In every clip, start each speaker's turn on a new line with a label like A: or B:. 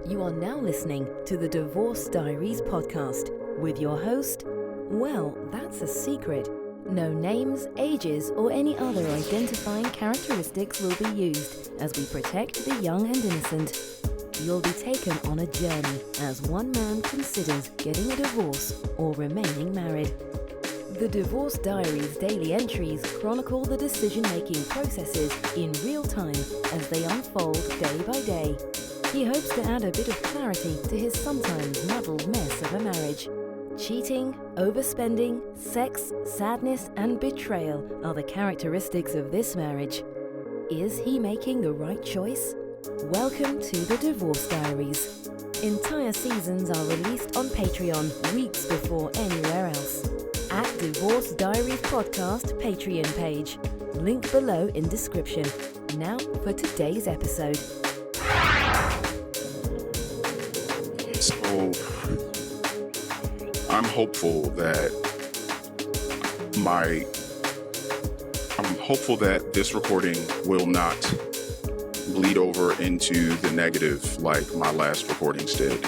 A: You are now listening to the Divorce Diaries podcast with your host, well, that's a secret. No names, ages, or any other identifying characteristics will be used as we protect the young and innocent. You'll be taken on a journey as one man considers getting a divorce or remaining married. The Divorce Diaries daily entries chronicle the decision-making processes in real time as they unfold day by day. He hopes to add a bit of clarity to his sometimes muddled mess of a marriage. Cheating, overspending, sex, sadness, and betrayal are the characteristics of this marriage. Is he making the right choice? Welcome to the Divorce Diaries. Entire seasons are released on Patreon weeks before anywhere else. At Divorce Diaries Podcast Patreon page. Link below in description. Now for today's episode.
B: So, I'm hopeful that this recording will not bleed over into the negative like my last recordings did.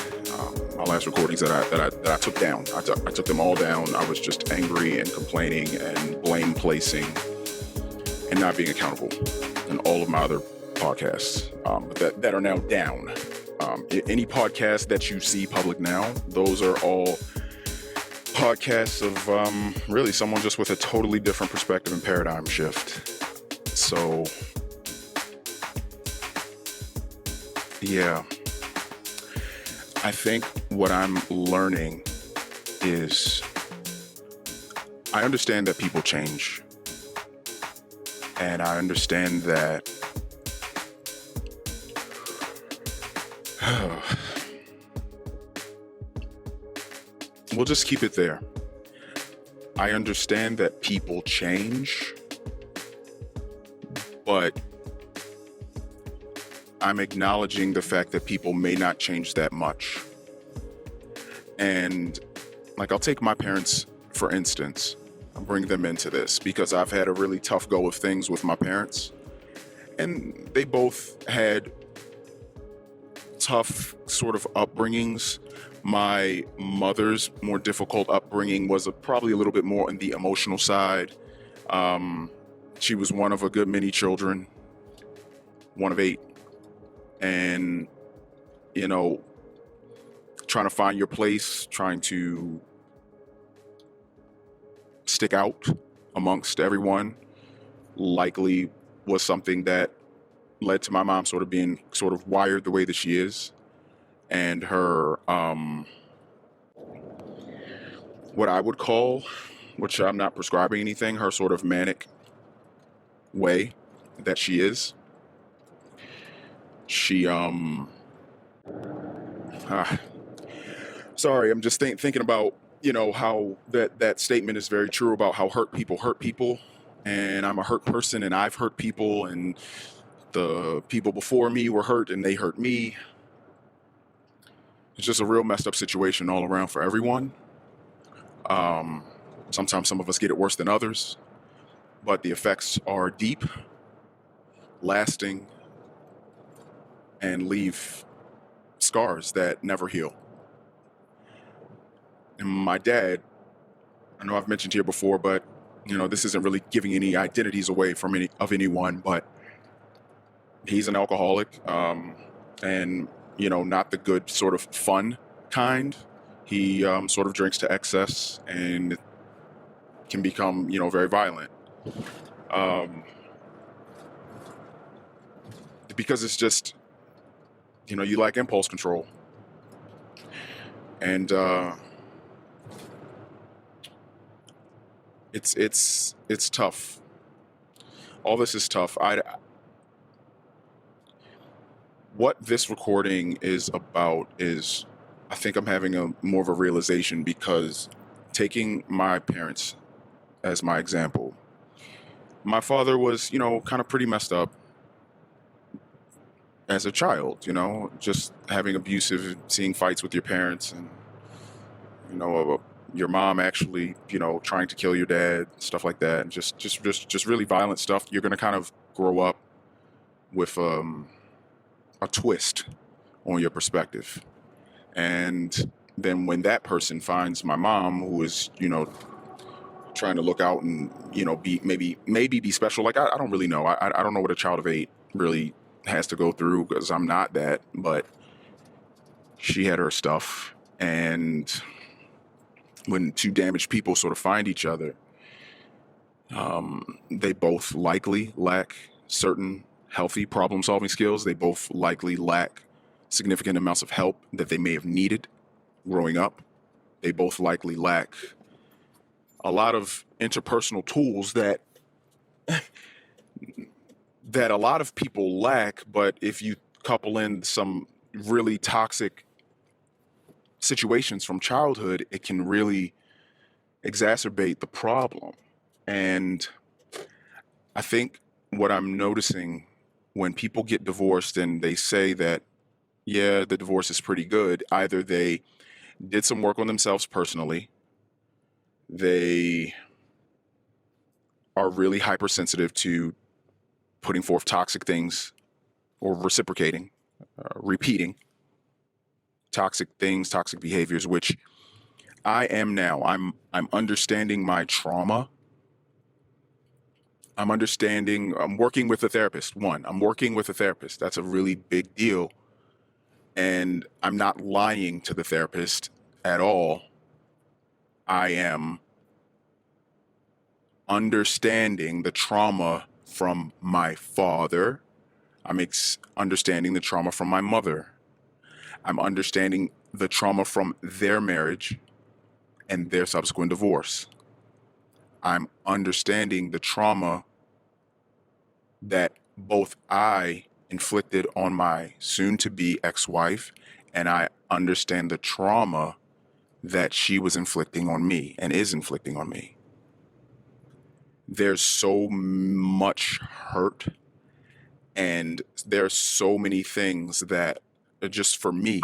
B: My last recordings that I took down. I took them all down. I was just angry and complaining and blame placing and not being accountable in all of my other podcasts that are now down. Any podcast that you see public now, those are all podcasts of really someone just with a totally different perspective and paradigm shift. So, yeah. I think what I'm learning is I understand that people change. And I understand that we'll just keep it there. I understand that people change, but I'm acknowledging the fact that people may not change that much. And like, I'll take my parents, for instance. I'll bring them into this because I've had a really tough go of things with my parents. And they both had tough sort of upbringings. My mother's more difficult upbringing was probably a little bit more on the emotional side. She was one of a good many children, one of 8. And, you know, trying to find your place, trying to stick out amongst everyone likely was something that led to my mom sort of being sort of wired the way that she is. And her, what I would call, which I'm not prescribing anything, her sort of manic way that she is. She, sorry, I'm just thinking about, you know, how that statement is very true about how hurt people. And I'm a hurt person and I've hurt people and the people before me were hurt and they hurt me. It's just a real messed up situation all around for everyone. Sometimes some of us get it worse than others, but the effects are deep, lasting, and leave scars that never heal. And my dad, I know I've mentioned here before, but you know, this isn't really giving any identities away from anyone, but he's an alcoholic, and you know, not the good sort of fun kind. He sort of drinks to excess and can become, you know, very violent. Because it's just, you know, you lack impulse control. And it's tough. All this is tough. What this recording is about is, I think I'm having more of a realization because taking my parents as my example, my father was, you know, kind of pretty messed up as a child, you know, just having abusive, seeing fights with your parents and, you know, your mom actually, you know, trying to kill your dad, stuff like that. And just really violent stuff. You're going to kind of grow up with a twist on your perspective. And then when that person finds my mom, who is, trying to look out and, be maybe be special. Like, I don't really know. I don't know what a child of 8 really has to go through, because I'm not that, but she had her stuff. And when two damaged people sort of find each other, they both likely lack certain healthy problem-solving skills. They both likely lack significant amounts of help that they may have needed growing up. They both likely lack a lot of interpersonal tools that a lot of people lack, but if you couple in some really toxic situations from childhood, it can really exacerbate the problem. And I think what I'm noticing when people get divorced and they say that, yeah, the divorce is pretty good, either they did some work on themselves personally, they are really hypersensitive to putting forth toxic things or reciprocating, repeating toxic things, toxic behaviors, which I am now. I'm understanding my trauma. I'm working with a therapist. I'm working with a therapist. That's a really big deal. And I'm not lying to the therapist at all. I am understanding the trauma from my father. I'm understanding the trauma from my mother. I'm understanding the trauma from their marriage and their subsequent divorce. I'm understanding the trauma that both I inflicted on my soon-to-be ex-wife, and I understand the trauma that she was inflicting on me and is inflicting on me. There's so much hurt, and there's so many things that just for me,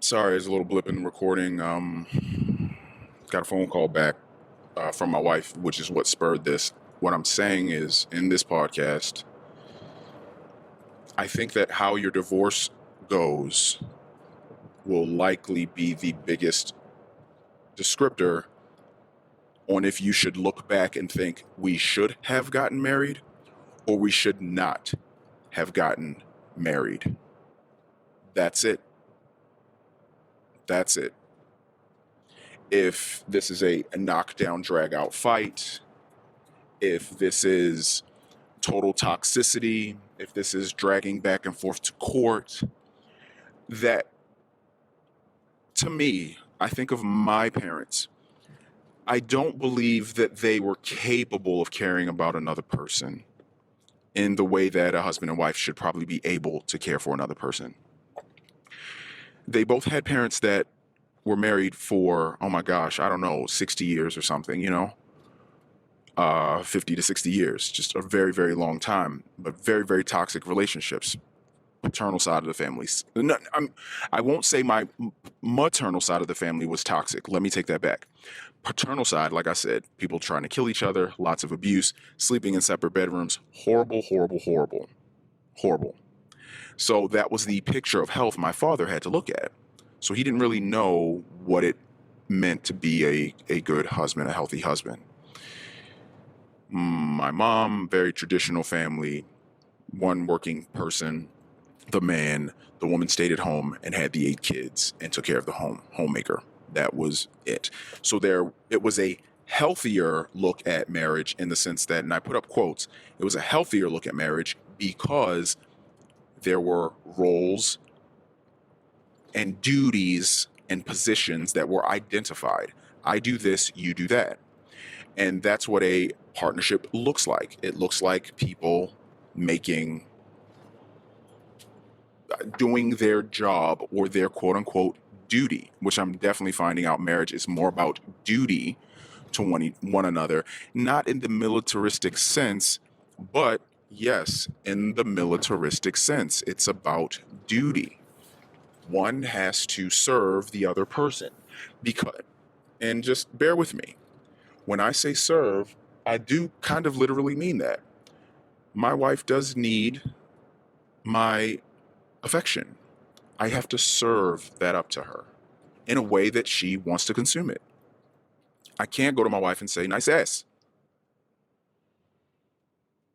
B: sorry, there's a little blip in the recording. Got a phone call back from my wife, which is what spurred this. What I'm saying is, in this podcast, I think that how your divorce goes will likely be the biggest descriptor on if you should look back and think we should have gotten married or we should not have gotten married. That's it. That's it. If this is a knockdown, drag out fight, if this is total toxicity, if this is dragging back and forth to court, that, to me, I think of my parents. I don't believe that they were capable of caring about another person in the way that a husband and wife should probably be able to care for another person. They both had parents that were married for, 60 years or something, 50 to 60 years, just a very, very long time, but very, very toxic relationships. Paternal side of the family. I won't say my maternal side of the family was toxic. Let me take that back. Paternal side, like I said, people trying to kill each other, lots of abuse, sleeping in separate bedrooms. Horrible, horrible, horrible, horrible. So that was the picture of health my father had to look at. So he didn't really know what it meant to be a good husband, a healthy husband. My mom, very traditional family, one working person, the man, the woman stayed at home and had the 8 kids and took care of the homemaker. That was it. So it was a healthier look at marriage in the sense that, and I put up quotes, it was a healthier look at marriage because there were roles and duties and positions that were identified. I do this, you do that. And that's what a partnership looks like. It looks like people doing their job or their quote unquote duty, which I'm definitely finding out marriage is more about duty to one another, not in the militaristic sense, but yes, in the militaristic sense, it's about duty. One has to serve the other person and just bear with me. When I say serve, I do kind of literally mean that. my wife does need my affection. I have to serve that up to her in a way that she wants to consume it. I can't go to my wife and say, nice ass.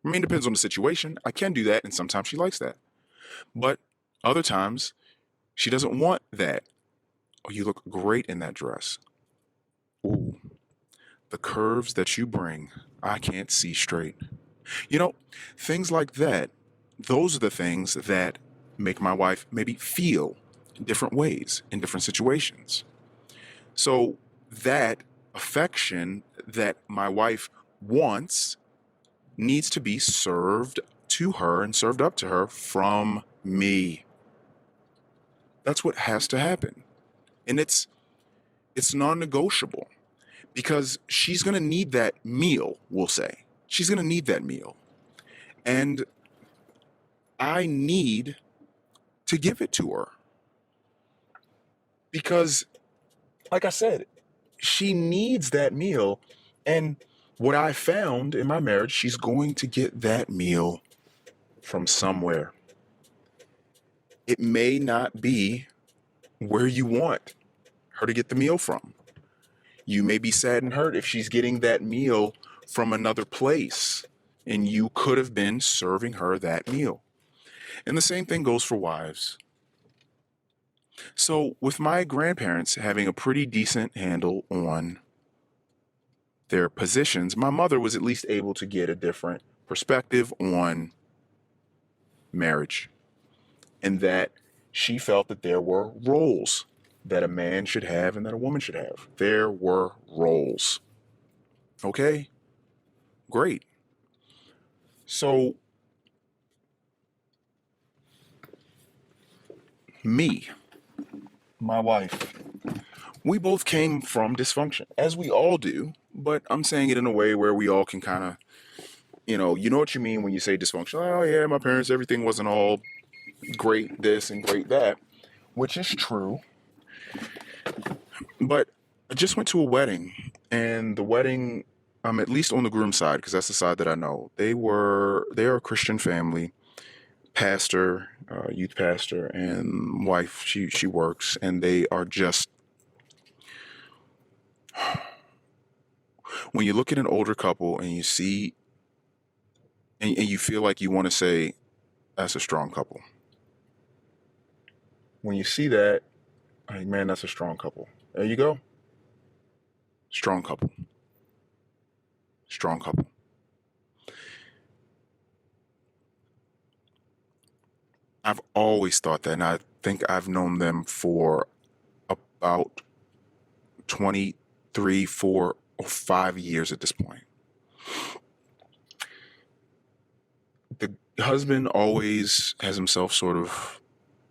B: I mean, it depends on the situation. I can do that, and sometimes she likes that. But other times, she doesn't want that. Oh, you look great in that dress. Ooh, the curves that you bring, I can't see straight. You know, things like that, those are the things that make my wife maybe feel in different ways, in different situations. So that affection that my wife wants needs to be served to her and served up to her from me. That's what has to happen. And it's non-negotiable because she's going to need that meal, we'll say. She's going to need that meal. And I need to give it to her. Because, like I said, she needs that meal. And what I found in my marriage, she's going to get that meal from somewhere. It may not be where you want her to get the meal from. You may be sad and hurt if she's getting that meal from another place, and you could have been serving her that meal. And the same thing goes for wives. So with my grandparents having a pretty decent handle on their positions, my mother was at least able to get a different perspective on marriage, and that she felt that there were roles that a man should have and that a woman should have. There were roles. Okay? Great. So, me, my wife, we both came from dysfunction, as we all do, but I'm saying it in a way where we all can kind of, you know what you mean when you say dysfunction. Oh yeah, my parents, everything wasn't all great this and great that, which is true. But I just went to a wedding, and the wedding, at least on the groom's side, because that's the side that I know, they are a Christian family, pastor, youth pastor, and wife, she works, and they are just, when you look at an older couple and you see, and you feel like you want to say, that's a strong couple. When you see that, like, man, that's a strong couple. There you go. Strong couple. Strong couple. I've always thought that, and I think I've known them for about 23, 4, or 5 years at this point. The husband always has himself sort of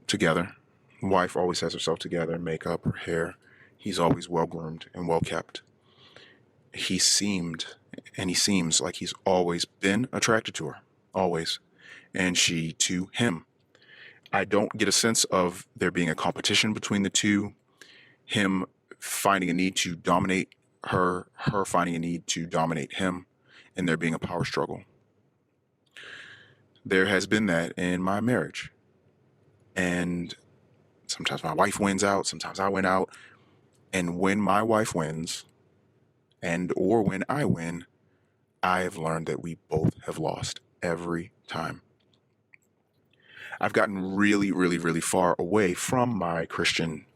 B: together. Wife always has herself together, makeup, her hair. He's always well-groomed and well-kept. He seems like he's always been attracted to her, always, and she to him. I don't get a sense of there being a competition between the two, him finding a need to dominate her finding a need to dominate him, and there being a power struggle. There has been that in my marriage. And sometimes my wife wins out, sometimes I win out. And when my wife wins, or when I win, I have learned that we both have lost every time. I've gotten really, really, really far away from my Christian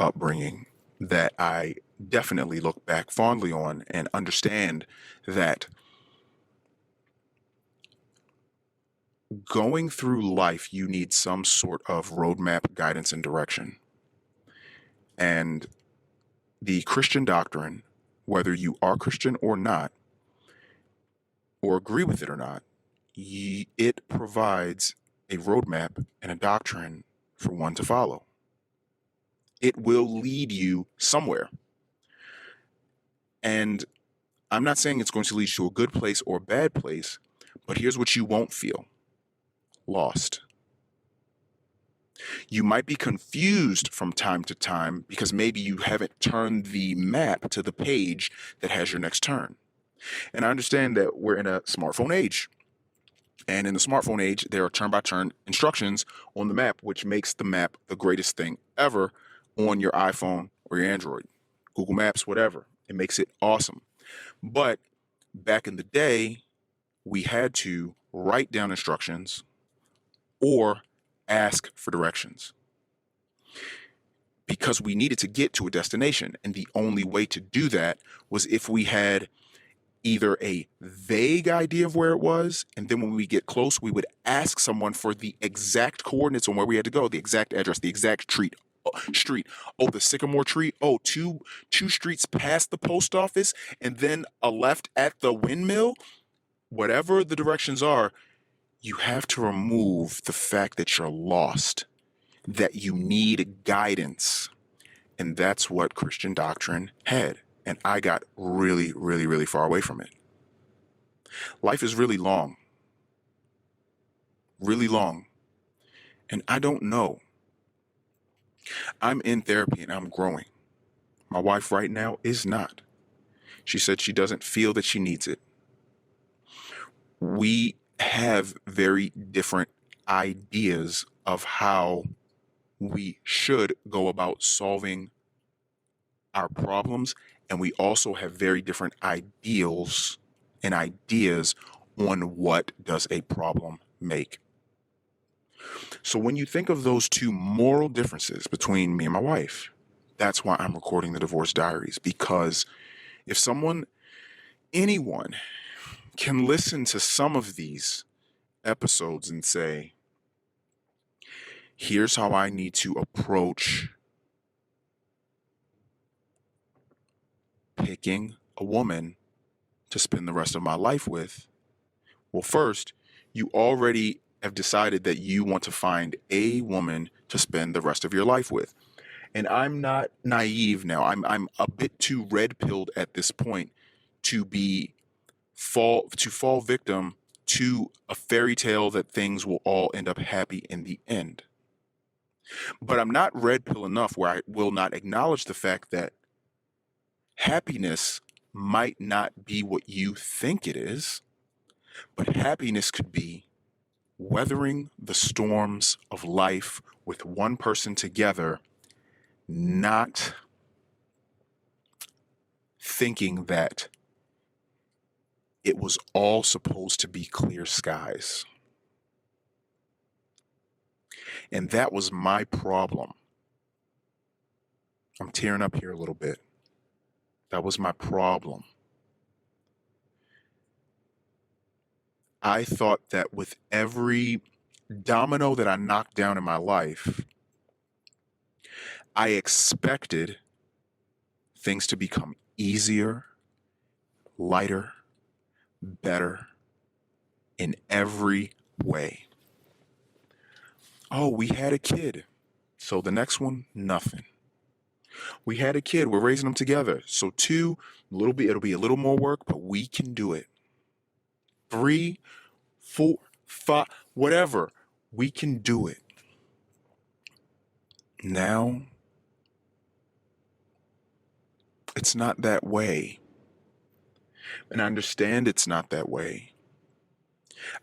B: upbringing that I definitely look back fondly on and understand that going through life, you need some sort of roadmap, guidance, and direction. And the Christian doctrine, whether you are Christian or not, or agree with it or not, it provides a roadmap and a doctrine for one to follow. It will lead you somewhere. And I'm not saying it's going to lead you to a good place or a bad place, but here's what you won't feel: lost. You might be confused from time to time because maybe you haven't turned the map to the page that has your next turn. And I understand that we're in a smartphone age. And in the smartphone age, there are turn-by-turn instructions on the map, which makes the map the greatest thing ever on your iPhone or your Android, Google Maps, whatever. It makes it awesome. But back in the day, we had to write down instructions or ask for directions because we needed to get to a destination. And the only way to do that was if we had either a vague idea of where it was, and then when we get close, we would ask someone for the exact coordinates on where we had to go, the exact address, the exact street. Oh, the sycamore tree. Oh, two streets past the post office, and then a left at the windmill. Whatever the directions are, you have to remove the fact that you're lost, that you need guidance. And that's what Christian doctrine had. And I got really, really, really far away from it. Life is really long. Really long. And I don't know. I'm in therapy and I'm growing. My wife right now is not. She said she doesn't feel that she needs it. We have very different ideas of how we should go about solving our problems, and we also have very different ideals and ideas on what does a problem make. So when you think of those two moral differences between me and my wife, that's why I'm recording the Divorce Diaries, because if anyone can listen to some of these episodes and say, here's how I need to approach picking a woman to spend the rest of my life with. Well, first, you already have decided that you want to find a woman to spend the rest of your life with. And I'm not naive now. I'm a bit too red-pilled at this point to fall victim to a fairy tale that things will all end up happy in the end. But I'm not red pill enough where I will not acknowledge the fact that happiness might not be what you think it is, but happiness could be weathering the storms of life with one person together, not thinking that it was all supposed to be clear skies. And that was my problem. I'm tearing up here a little bit. That was my problem. I thought that with every domino that I knocked down in my life, I expected things to become easier, lighter, better in every way. Oh, we had a kid. So the next one, nothing. We had a kid. We're raising them together. So 2, it'll be a little more work, but we can do it. 3, 4, 5, whatever. We can do it. Now, it's not that way. And I understand it's not that way.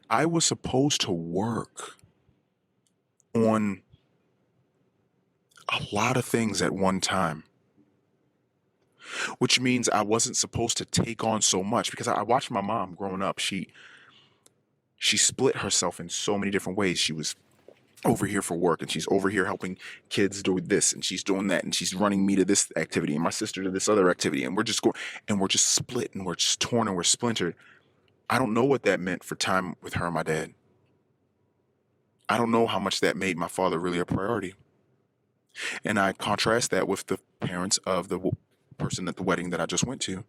B: I was supposed to work on a lot of things at one time, which means I wasn't supposed to take on so much, because I watched my mom growing up. She split herself in so many different ways. She was over here for work, and she's over here helping kids do this, and she's doing that, and she's running me to this activity and my sister to this other activity, and we're just split, and we're just torn, and we're splintered. I don't know what that meant for time with her and my dad. I don't know how much that made my father really a priority. And I contrast that with the parents of the person at the wedding that I just went to.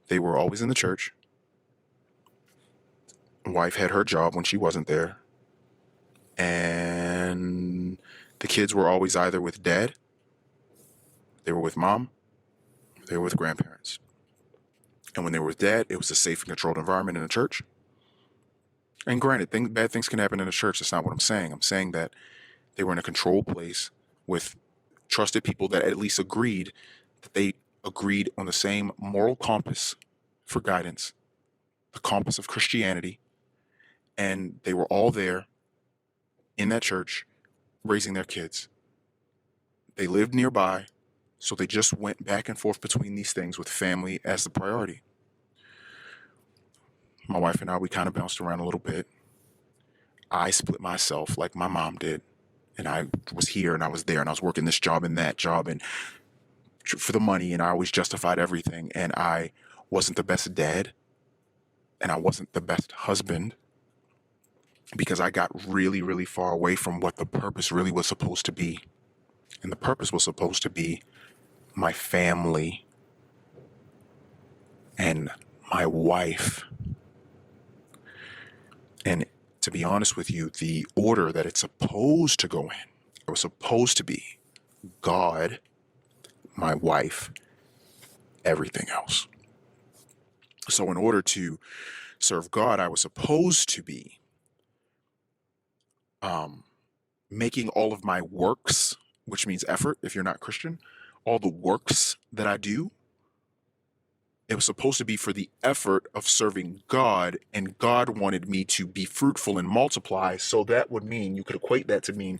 B: They were always in the church. Wife had her job when she wasn't there. And the kids were always either with dad, they were with mom, they were with grandparents. And when they were with dad, it was a safe and controlled environment in the church. And granted, bad things can happen in the church. That's not what I'm saying. I'm saying that they were in a controlled place with trusted people that at least agreed on the same moral compass for guidance, the compass of Christianity, And they were all there in that church raising their kids. They lived nearby, so they just went back and forth between these things with family as the priority. My wife and I, we kind of bounced around a little bit. I split myself like my mom did. And I was here and I was there and I was working this job and that job and for the money, and I always justified everything. And I wasn't the best dad and I wasn't the best husband because I got really, really far away from what the purpose really was supposed to be. And the purpose was supposed to be my family and my wife. And to be honest with you, the order that it's supposed to go in, it was supposed to be God, my wife, everything else. So in order to serve God, I was supposed to be making all of my works, which means effort if you're not Christian, all the works that I do, it was supposed to be for the effort of serving God, and God wanted me to be fruitful and multiply. So that would mean, you could equate that to mean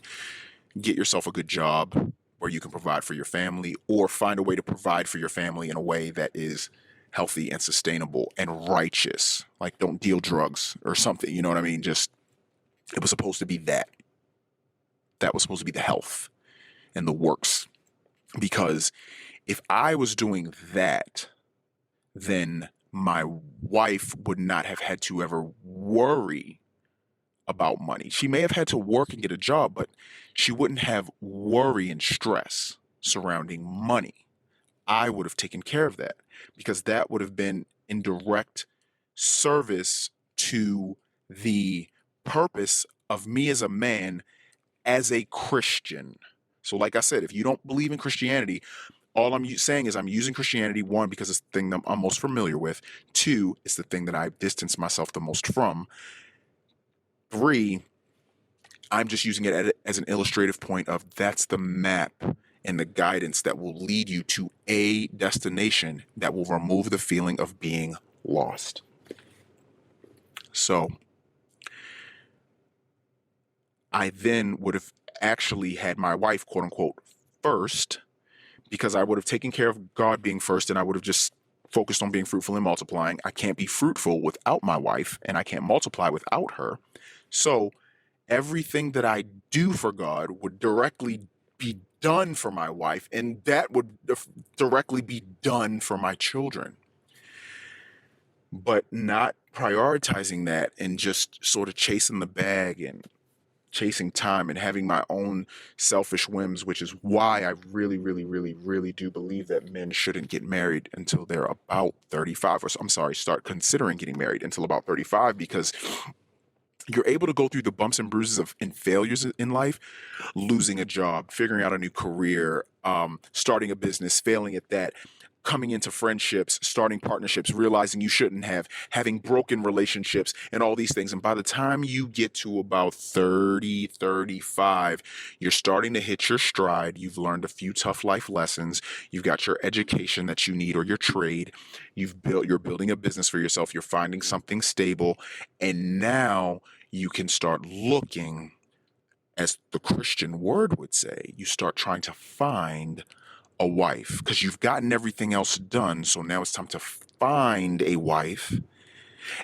B: get yourself a good job where you can provide for your family, or find a way to provide for your family in a way that is healthy and sustainable and righteous. Like, don't deal drugs or something, you know what I mean? Just, it was supposed to be that. That was supposed to be the health and the works. Because if I was doing that, then my wife would not have had to ever worry about money. She may have had to work and get a job, but she wouldn't have worry and stress surrounding money. I would have taken care of that because that would have been in direct service to the purpose of me as a man, as a Christian. So like I said, if you don't believe in Christianity, all I'm saying is I'm using Christianity, one, because it's the thing that I'm most familiar with. Two, it's the thing that I distance myself the most from. Three, I'm just using it as an illustrative point of that's the map and the guidance that will lead you to a destination that will remove the feeling of being lost. So I then would have actually had my wife, quote unquote, first, because I would have taken care of God being first and I would have just focused on being fruitful and multiplying. I can't be fruitful without my wife and I can't multiply without her. So everything that I do for God would directly be done for my wife, and that would directly be done for my children. But not prioritizing that and just sort of chasing the bag and chasing time and having my own selfish whims, which is why I really, really, really, really do believe that men shouldn't get married until they're about 35, start considering getting married until about 35, because you're able to go through the bumps and bruises and failures in life, losing a job, figuring out a new career, starting a business, failing at that, coming into friendships, starting partnerships, realizing you shouldn't have, having broken relationships and all these things. And by the time you get to about 30, 35, you're starting to hit your stride. You've learned a few tough life lessons. You've got your education that you need or your trade. You're building a business for yourself. You're finding something stable. And now you can start looking, as the Christian word would say, you start trying to find a wife, because you've gotten everything else done. So now it's time to find a wife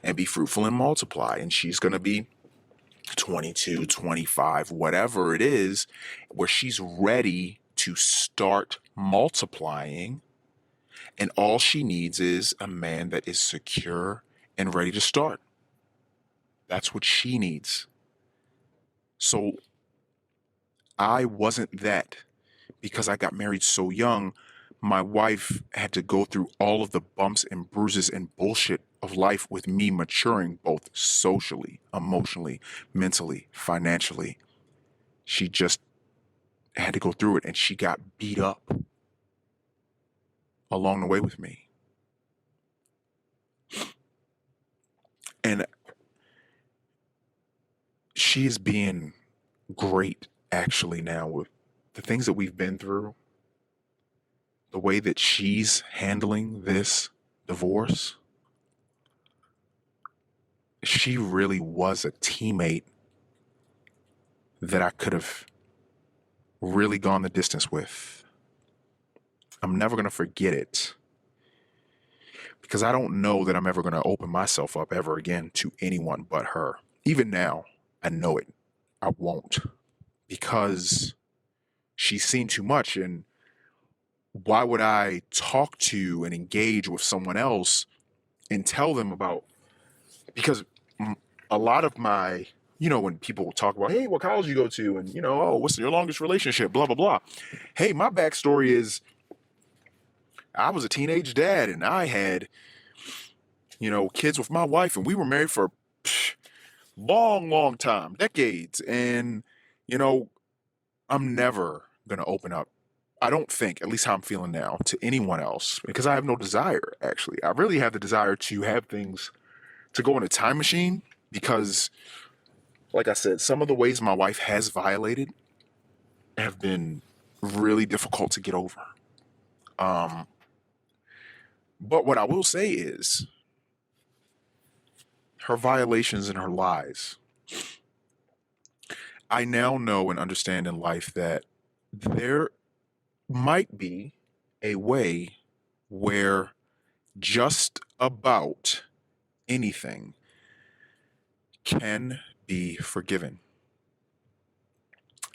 B: and be fruitful and multiply. And she's going to be 22, 25, whatever it is, where she's ready to start multiplying. And all she needs is a man that is secure and ready to start. That's what she needs. So I wasn't that. Because I got married so young, my wife had to go through all of the bumps and bruises and bullshit of life with me maturing, both socially, emotionally, mentally, financially. She just had to go through it, and she got beat up along the way with me. And she is being great, actually, now with the things that we've been through, the way that she's handling this divorce. she really was a teammate that I could have really gone the distance with. I'm never going to forget it because I don't know that I'm ever going to open myself up ever again to anyone but her. Even now, I know it. I won't, because she's seen too much. And why would I talk to and engage with someone else and tell them about, because a lot of my, when people talk about, hey, what college you go to? And, oh, what's your longest relationship? Blah, blah, blah. Hey, my backstory is I was a teenage dad and I had, kids with my wife, and we were married for long, long time, decades. And, I'm never going to open up, I don't think, at least how I'm feeling now, to anyone else, because I have no desire, actually. I really have the desire to have things, to go in a time machine, because, like I said, some of the ways my wife has violated have been really difficult to get over. But what I will say is, her violations and her lies, I now know and understand in life that there might be a way where just about anything can be forgiven.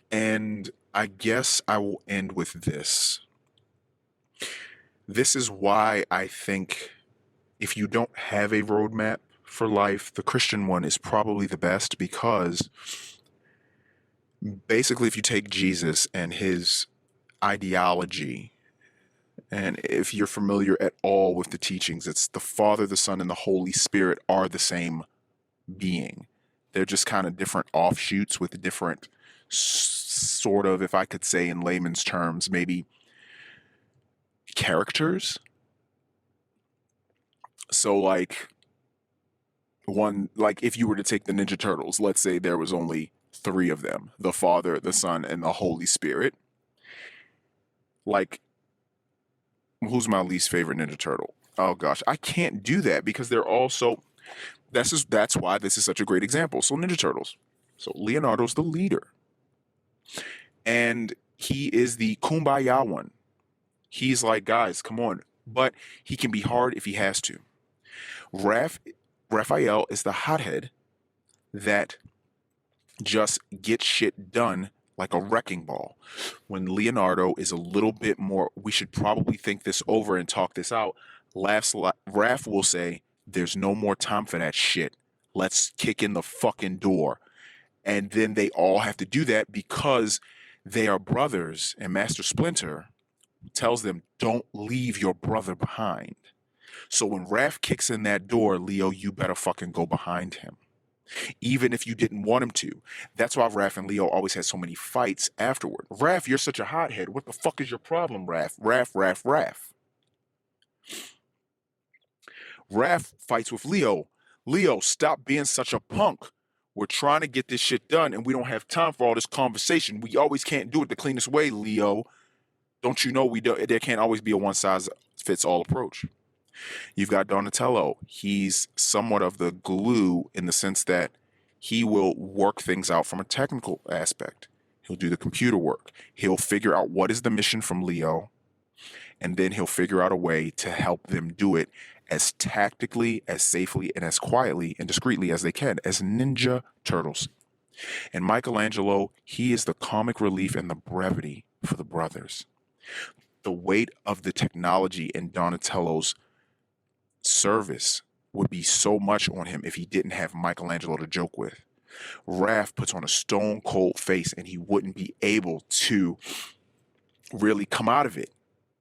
B: And I guess I will end with this. This is why I think if you don't have a roadmap for life, the Christian one is probably the best, because basically if you take Jesus and his ideology, and if you're familiar at all with the teachings, it's the Father, the Son, and the Holy Spirit are the same being. They're just kind of different offshoots with different sort of, if I could say in layman's terms, maybe characters. So like if you were to take the Ninja Turtles, let's say there was only 3 of them, the Father, the Son, and the Holy Spirit. Like, who's my least favorite Ninja Turtle? Oh gosh, I can't do that because they're all so, that's why this is such a great example. So Ninja Turtles. So Leonardo's the leader. And he is the kumbaya one. He's like, guys, come on. But he can be hard if he has to. Raphael is the hothead that just gets shit done like a wrecking ball. When Leonardo is a little bit more, we should probably think this over and talk this out, Raph will say, there's no more time for that shit. Let's kick in the fucking door. And then they all have to do that because they are brothers, and Master Splinter tells them, don't leave your brother behind. So when Raph kicks in that door, Leo, you better fucking go behind him, even if you didn't want him to. That's why Raph and Leo always had so many fights afterward. Raph, you're such a hothead. What the fuck is your problem, Raph? Raph. Raph fights with Leo. Leo, stop being such a punk. We're trying to get this shit done, and we don't have time for all this conversation. We always can't do it the cleanest way, Leo. Don't you know there can't always be a one-size-fits-all approach. You've got Donatello. He's somewhat of the glue in the sense that he will work things out from a technical aspect. He'll do the computer work. He'll figure out what is the mission from Leo, and then he'll figure out a way to help them do it as tactically, as safely, and as quietly and discreetly as they can, as Ninja Turtles. And Michelangelo, he is the comic relief and the brevity for the brothers. The weight of the technology in Donatello's service would be so much on him if he didn't have Michelangelo to joke with. Raph puts on a stone cold face and he wouldn't be able to really come out of it.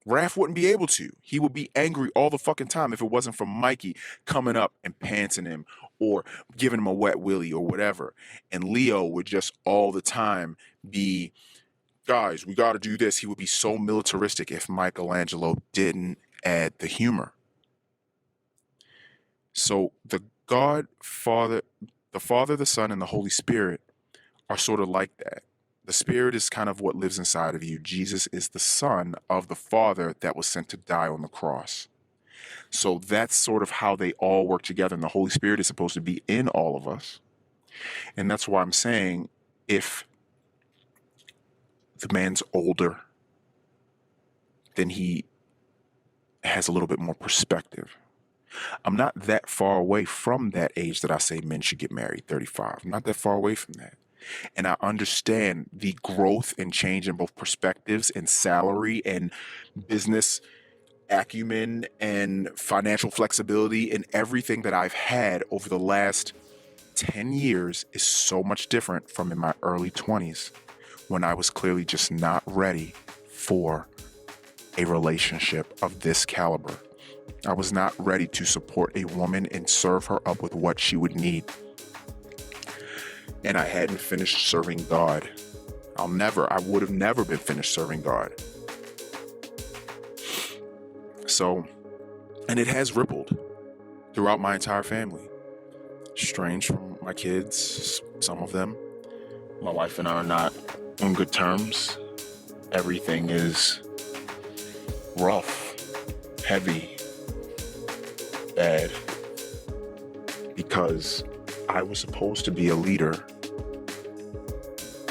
B: Raph wouldn't be able to. He would be angry all the fucking time if it wasn't for Mikey coming up and pantsing him or giving him a wet willy or whatever. And Leo would just all the time be, guys, we got to do this. He would be so militaristic if Michelangelo didn't add the humor. So the Father, the Son, and the Holy Spirit are sort of like that. The Spirit is kind of what lives inside of you. Jesus is the Son of the Father that was sent to die on the cross. So that's sort of how they all work together. And the Holy Spirit is supposed to be in all of us. And that's why I'm saying, if the man's older, then he has a little bit more perspective. I'm not that far away from that age that I say men should get married, 35. I'm not that far away from that. And I understand the growth and change in both perspectives and salary and business acumen and financial flexibility, and everything that I've had over the last 10 years is so much different from in my early 20s, when I was clearly just not ready for a relationship of this caliber. I was not ready to support a woman and serve her up with what she would need. And I hadn't finished serving God. I would have never been finished serving God. So, and it has rippled throughout my entire family. Estranged from my kids, some of them. My wife and I are not on good terms. Everything is rough, heavy, bad, because I was supposed to be a leader,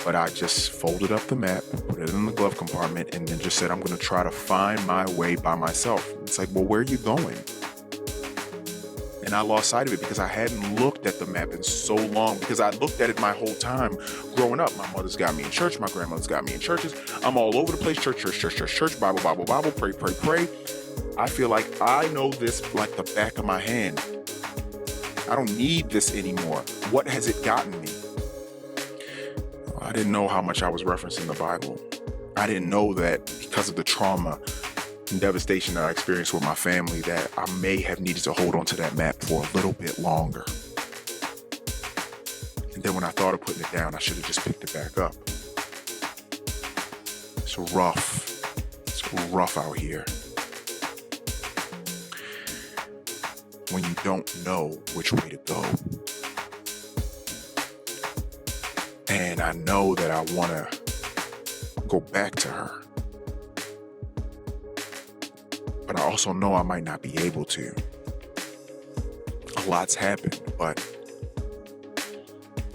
B: but I just folded up the map, put it in the glove compartment, and then just said, I'm going to try to find my way by myself. It's like, well, where are you going? And I lost sight of it because I hadn't looked at the map in so long, because I looked at it my whole time growing up. My mother's got me in church. My grandmother's got me in churches. I'm all over the place. Church, Bible, pray. I feel like I know this like the back of my hand. I don't need this anymore. What has it gotten me? I didn't know how much I was referencing the Bible. I didn't know that because of the trauma and devastation that I experienced with my family, that I may have needed to hold on to that map for a little bit longer. And then when I thought of putting it down, I should have just picked it back up. It's rough. It's rough out here when you don't know which way to go. And I know that I want to go back to her. But I also know I might not be able to. A lot's happened, but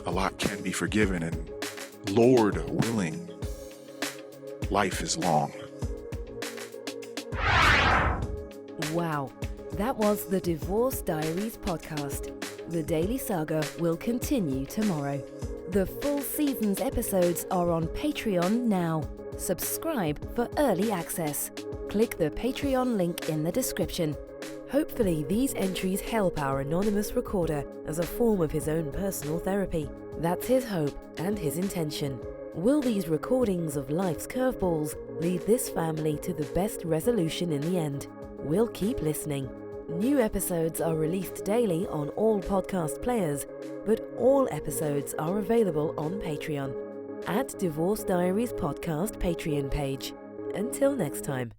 B: a lot can be forgiven, and Lord willing, life is long.
A: Wow, that was the Divorce Diaries podcast. The Daily Saga will continue tomorrow. The full season's episodes are on Patreon now. Subscribe for early access. Click the Patreon link in the description. Hopefully these entries help our anonymous recorder as a form of his own personal therapy. That's his hope and his intention. Will these recordings of life's curveballs lead this family to the best resolution in the end? We'll keep listening. New episodes are released daily on all podcast players, but all episodes are available on Patreon at Divorce Diaries Podcast Patreon page. Until next time.